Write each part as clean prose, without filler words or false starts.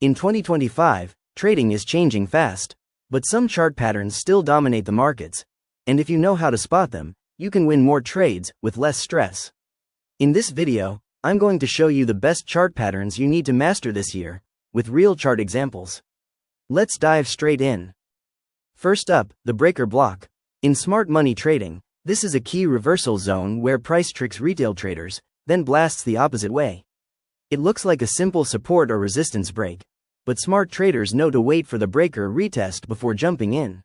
In 2025, trading is changing fast, but some chart patterns still dominate the markets, and if you know how to spot them, you can win more trades with less stress. In this video, I'm going to show you the best chart patterns you need to master this year, with real chart examples. Let's dive straight in. First up, the breaker block. In smart money trading, this is a key reversal zone where price tricks retail traders, then blasts the opposite way. It looks like a simple support or resistance break, but smart traders know to wait for the breaker retest before jumping in.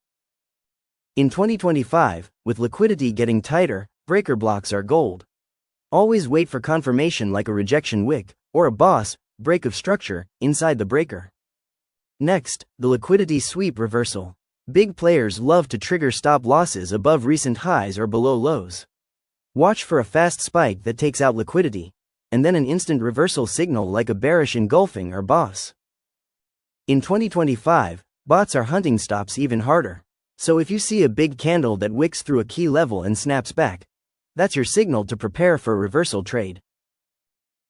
In 2025, with liquidity getting tighter, breaker blocks are gold. Always wait for confirmation like a rejection wick, or a boss break of structure inside the breaker. Next, the liquidity sweep reversal. Big players love to trigger stop losses above recent highs or below lows. Watch for a fast spike that takes out liquidity, and then an instant reversal signal like a bearish engulfing or boss. In 2025, bots are hunting stops even harder. So if you see a big candle that wicks through a key level and snaps back, that's your signal to prepare for a reversal trade.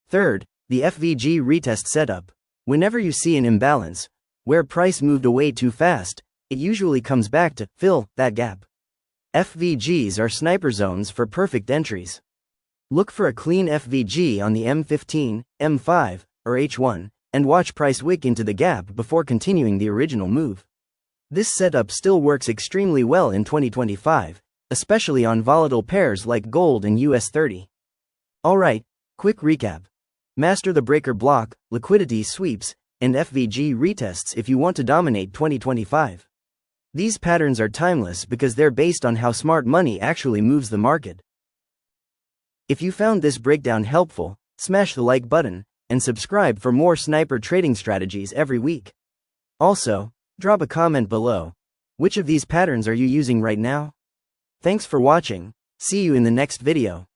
Third, the FVG retest setup. Whenever you see an imbalance, where price moved away too fast, it usually comes back to fill that gap. FVGs are sniper zones for perfect entries. Look for a clean FVG on the M15, M5, or H1, and watch price wick into the gap before continuing the original move. This setup still works extremely well in 2025, especially on volatile pairs like gold and US30. Alright, quick recap. Master the breaker block, liquidity sweeps, and FVG retests if you want to dominate 2025. These patterns are timeless because they're based on how smart money actually moves the market. If you found this breakdown helpful, smash the like button, and subscribe for more sniper trading strategies every week. Also, drop a comment below. Which of these patterns are you using right now? Thanks for watching. See you in the next video.